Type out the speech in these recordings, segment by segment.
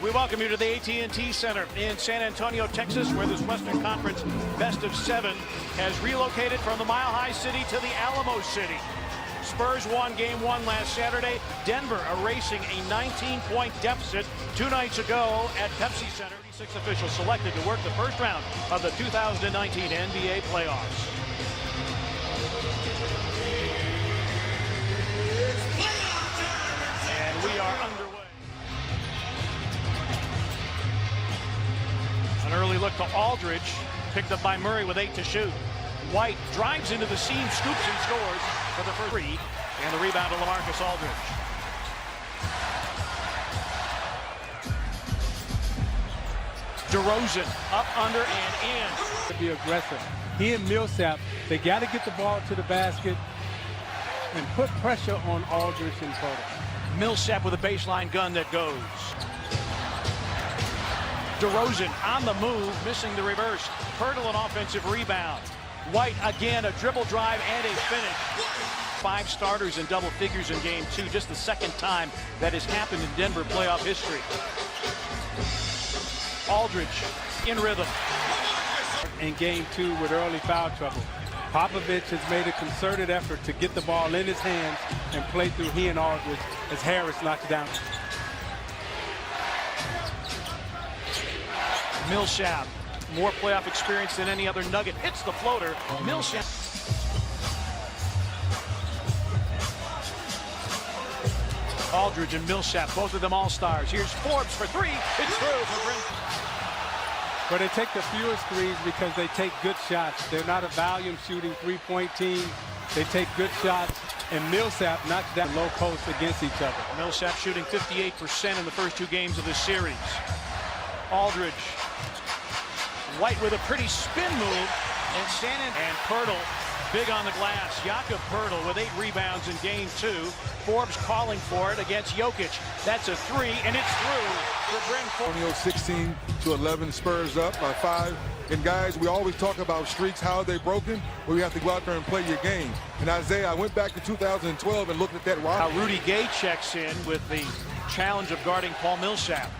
We welcome you to the AT&T Center in San Antonio, Texas, where this Western Conference best of 7 has relocated from the Mile High City to the Alamo City. Spurs won Game 1 last Saturday. Denver erasing a 19-point deficit 2 nights ago at Pepsi Center. 36 officials selected to work the first round of the 2019 NBA playoffs. And we are underway. An early look to Aldridge, picked up by Murray with 8 to shoot. White drives into the seam, scoops and scores for the first 3, and the rebound to LaMarcus Aldridge. DeRozan up, under, and in. To be aggressive. He and Millsap, they got to get the ball to the basket and put pressure on Aldridge and Porter. Millsap with a baseline gun that goes. DeRozan on the move, missing the reverse. Hurdle an offensive rebound. White again, a dribble drive and a finish. 5 starters in double figures in Game 2, just the second time that has happened in Denver playoff history. Aldridge in rhythm. In Game 2 with early foul trouble. Popovich has made a concerted effort to get the ball in his hands and play through he and Aldridge as Harris knocks down. Millsap, more playoff experience than any other Nugget, hits the floater. Millsap. Aldridge and Millsap, both of them all-stars. Here's Forbes for 3. It's through for Brent. But they take the fewest threes because they take good shots. They're not a volume shooting three-point team. They take good shots, and Millsap knocks down low post against each other. Millsap shooting 58% in the first 2 games of this series. Aldridge. White with a pretty spin move, and Pirtle big on the glass. Jakob Pirtle with 8 rebounds in Game 2. Forbes calling for it against Jokic. That's a 3, and it's through for Bryn Forbes. 16-11, Spurs up by 5. And guys, we always talk about streaks, how are they broken? Well, you have to go out there and play your game. And Isaiah, I went back to 2012 and looked at that. Now Rudy Gay checks in with the challenge of guarding Paul Millsap.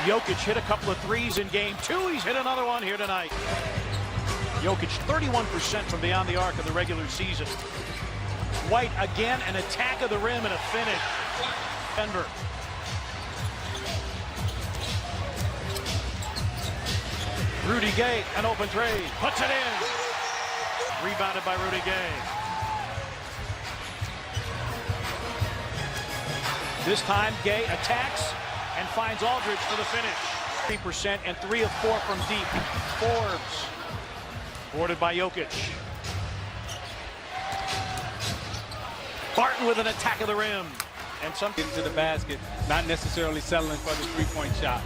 Jokic hit a couple of 3s in Game 2. He's hit another one here tonight. Jokic 31% from beyond the arc of the regular season. White again, an attack of the rim and a finish. Denver. Rudy Gay, an open trade, puts it in. Rebounded by Rudy Gay. This time Gay attacks and finds Aldridge for the finish. 3% and 3 of 4 from deep. Forbes, boarded by Jokic. Barton with an attack of the rim. And some into the basket, not necessarily settling for the three-point shot.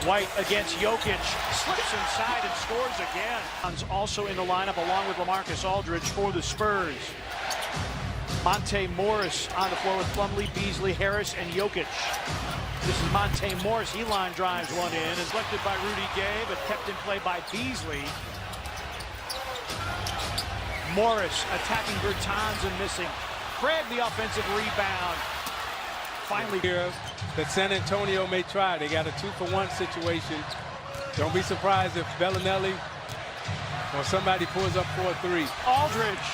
White against Jokic, slips inside and scores again. Also in the lineup along with LaMarcus Aldridge for the Spurs. Monte Morris on the floor with Plumlee, Beasley, Harris, and Jokic. This is Monte Morris. He line drives one in, deflected by Rudy Gay, but kept in play by Beasley. Morris attacking Bertans and missing. Craig the offensive rebound. Finally here that San Antonio may try. They got a 2-for-1 situation. Don't be surprised if Bellinelli or somebody pulls up for a 3. Aldridge,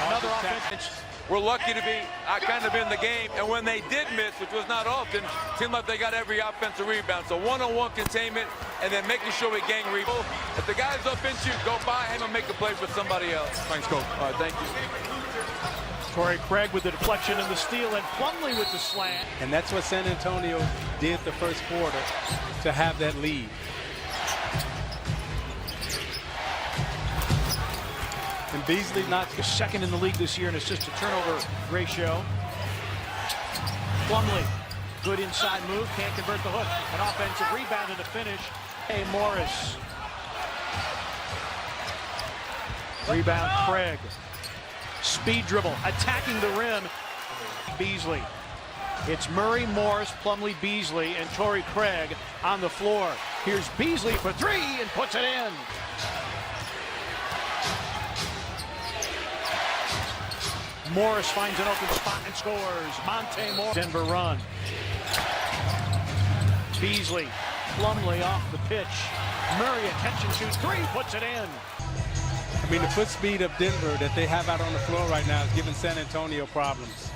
another offense. We're lucky to be kind of in the game, and when they did miss, which was not often, seemed like they got every offensive rebound. So one-on-one containment, and then making sure we gang rebound. If the guy's up into you, go by him and make a play for somebody else. Thanks, Coach. All right, thank you. Torrey Craig with the deflection and the steal, and Plumlee with the slant. And that's what San Antonio did the first quarter to have that lead. And Beasley knocks the second in the league this year in assist-to-turnover ratio. Plumlee, good inside move, can't convert the hook. An offensive rebound and a finish. Hey, Morris. Rebound, Craig. Speed dribble, attacking the rim. Beasley. It's Murray, Morris, Plumlee, Beasley, and Torrey Craig on the floor. Here's Beasley for 3 and puts it in. Morris finds an open spot and scores. Monte Morris. Denver run. Beasley, Plumlee off the pitch. Murray, a catch and shoot three, puts it in. I mean, the foot speed of Denver that they have out on the floor right now is giving San Antonio problems.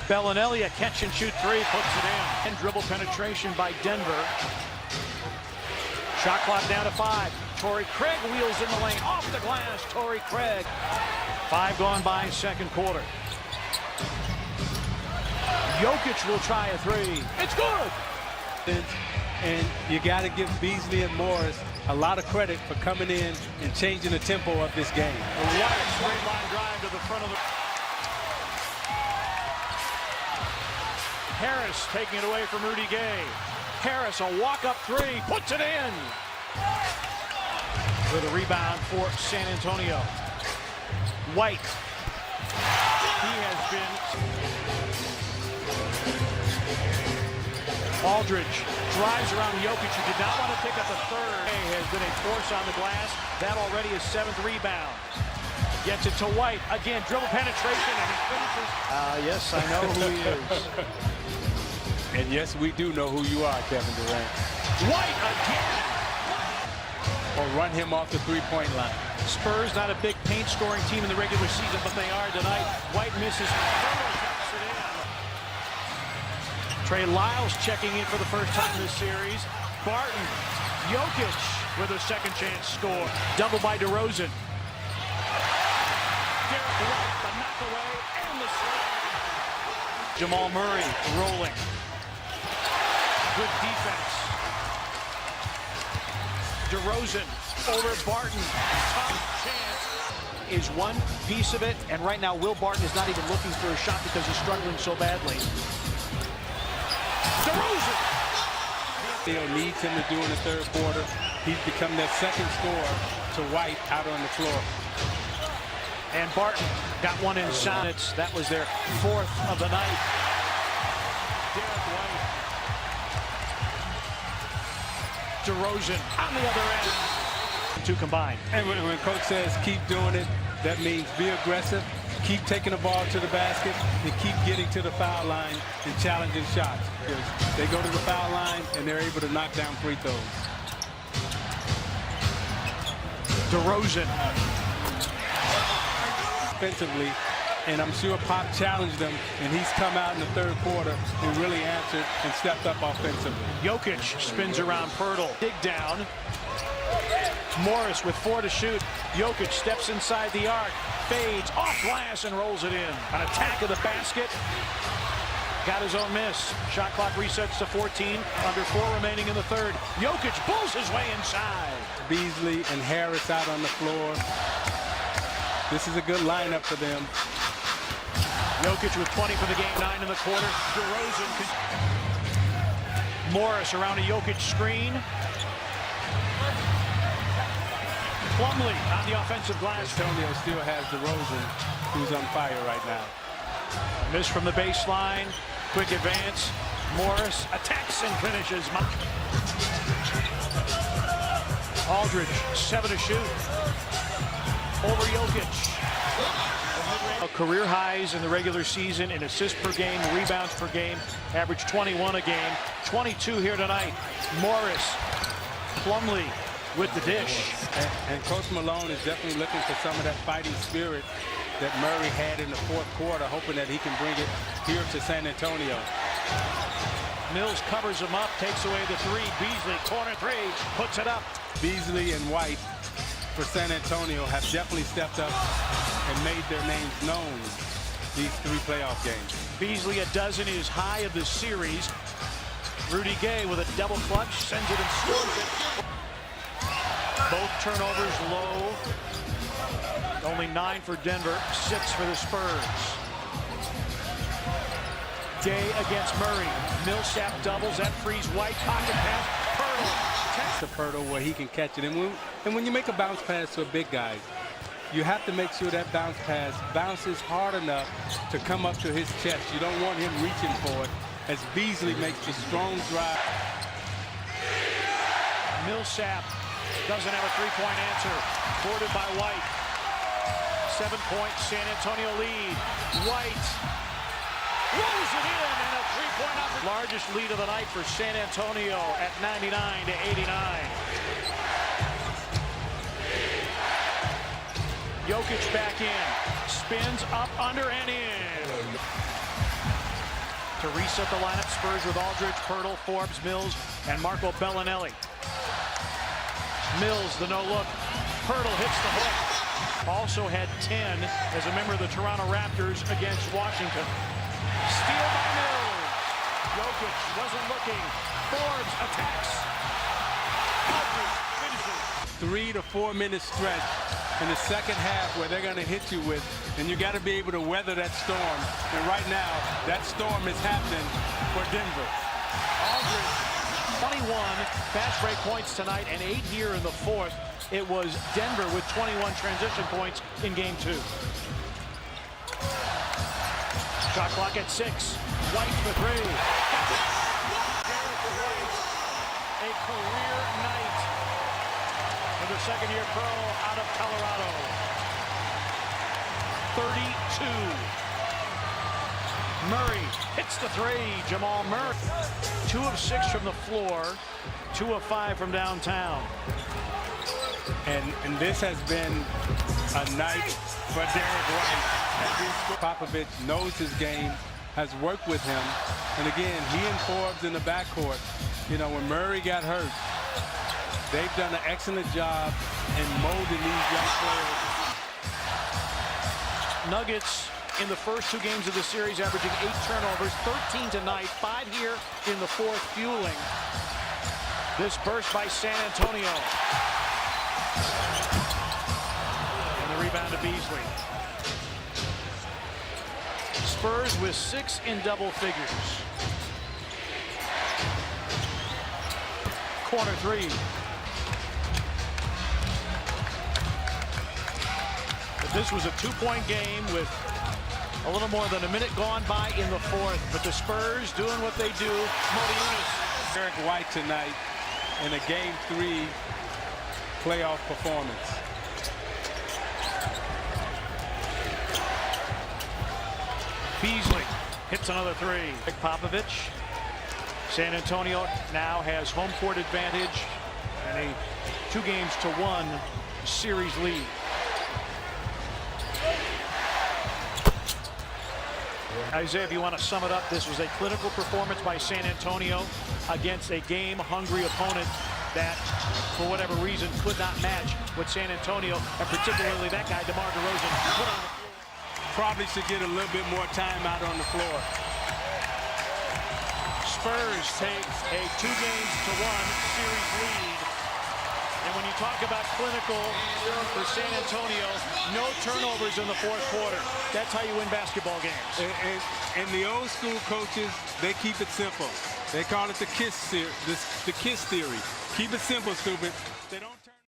Bellinelli, a catch and shoot three, puts it in. And dribble penetration by Denver. Shot clock down to 5. Torrey Craig wheels in the lane, off the glass. Torrey Craig. 5 gone by second quarter. Jokic will try a three. It's good. And you got to give Beasley and Morris a lot of credit for coming in and changing the tempo of this game. What a straight line drive to the front of the... Harris taking it away from Rudy Gay. Harris, a walk-up three, puts it in. With a rebound for San Antonio. White. He has been... Aldridge drives around Jokic, who did not want to pick up a third. Has been a force on the glass. That already is 7th rebound. Gets it to White. Again, dribble penetration, and he finishes. Yes, I know who he is. And yes, we do know who you are, Kevin Durant. White again. Or run him off the three-point line. Spurs, not a big paint-scoring team in the regular season, but they are tonight. White misses. Trey Lyles checking in for the first time this series. Barton, Jokic with a second chance score. Double by DeRozan. Derek White, the knockaway and the slam. Jamal Murray rolling. Good defense. DeRozan over Barton. Tough chance. Is one piece of it, and right now Will Barton is not even looking for a shot because he's struggling so badly. DeRozan. Theo needs him to do in the third quarter. He's become that second scorer to White out on the floor. And Barton got one inside. That was their 4th of the night. Derek White. DeRozan on the other end. 2 combined. And when coach says keep doing it, that means be aggressive, keep taking the ball to the basket, and keep getting to the foul line and challenging shots. Because they go to the foul line and they're able to knock down free throws. DeRozan. Offensively, and I'm sure Pop challenged him, and he's come out in the third quarter and really answered and stepped up offensively. Jokic spins around Pirtle. Dig down. Morris with 4 to shoot. Jokic steps inside the arc, fades off glass and rolls it in. An attack of the basket. Got his own miss. Shot clock resets to 14. Under 4 remaining in the third. Jokic pulls his way inside. Beasley and Harris out on the floor. This is a good lineup for them. Jokic with 20 for the game, 9 in the quarter. DeRozan. Morris around a Jokic screen. Plumlee on the offensive glass. Antonio still has DeRozan, who's on fire right now. Miss from the baseline. Quick advance. Morris attacks and finishes. Aldridge, 7 to shoot. Over Jokic. Career highs in the regular season in assists per game, rebounds per game. Average 21 a game. 22 here tonight. Morris, Plumlee with the dish. And Coach Malone is definitely looking for some of that fighting spirit that Murray had in the fourth quarter, hoping that he can bring it here to San Antonio. Mills covers him up, takes away the 3. Beasley, corner 3, puts it up. Beasley and White for San Antonio have definitely stepped up and made their names known these 3 playoff games. Beasley, a dozen is high of the series. Rudy Gay with a double clutch, sends it and scores it. Both turnovers low. Only 9 for Denver, 6 for the Spurs. Gay against Murray. Millsap doubles, that frees White. Pocket pass, Pirtle. To Pirtle where he can catch it. And when you make a bounce pass to a big guy, you have to make sure that bounce pass bounces hard enough to come up to his chest. You don't want him reaching for it as Beasley makes the strong drive. Millsap doesn't have a 3-point answer. Boarded by White. 7-point San Antonio lead. White rolls it in, and a three-point opportunity. Largest lead of the night for San Antonio at 99-89. Jokic back in, spins up, under, and in. To reset the lineup, Spurs with Aldridge, Pirtle, Forbes, Mills, and Marco Bellinelli. Mills, the no-look. Pirtle hits the hook. Also had 10 as a member of the Toronto Raptors against Washington. Steal by Mills. Jokic wasn't looking. Forbes attacks. Aldridge finishes. 3 to 4 minute stretch in the second half where they're going to hit you with, and you got to be able to weather that storm. And right now, that storm is happening for Denver. Aldridge, 21 fast break points tonight and 8 here in the fourth. It was Denver with 21 transition points in game 2. Shot clock at 6. White for 3. A career night for the second-year pro out of Colorado. 32. Murray hits the 3. Jamal Murray. 2 of 6 from the floor. 2 of 5 from downtown. And this has been a night for Derek White. Popovich knows his game, has worked with him. And again, he and Forbes in the backcourt. You know, when Murray got hurt, they've done an excellent job in molding these young players. Nuggets in the first 2 games of the series averaging 8 turnovers, 13 tonight, 5 here in the fourth, fueling this burst by San Antonio. And the rebound to Beasley. Spurs with 6 in double figures. Corner 3. But this was a 2-point game with a little more than a minute gone by in the fourth. But the Spurs doing what they do. Modiunas. Derek White tonight in a game 3 playoff performance. Beasley hits another 3. Popovich. San Antonio now has home court advantage and a 2-1 series lead. Isaiah, if you want to sum it up, this was a clinical performance by San Antonio against a game-hungry opponent that, for whatever reason, could not match what San Antonio, and particularly that guy, DeMar DeRozan, put on the floor. Probably should get a little bit more time out on the floor. Spurs take a 2-1 series lead. And when you talk about clinical for San Antonio, no turnovers in the fourth quarter. That's how you win basketball games. And the old school coaches, they keep it simple. They call it the KISS theory. Keep it simple, stupid. They don't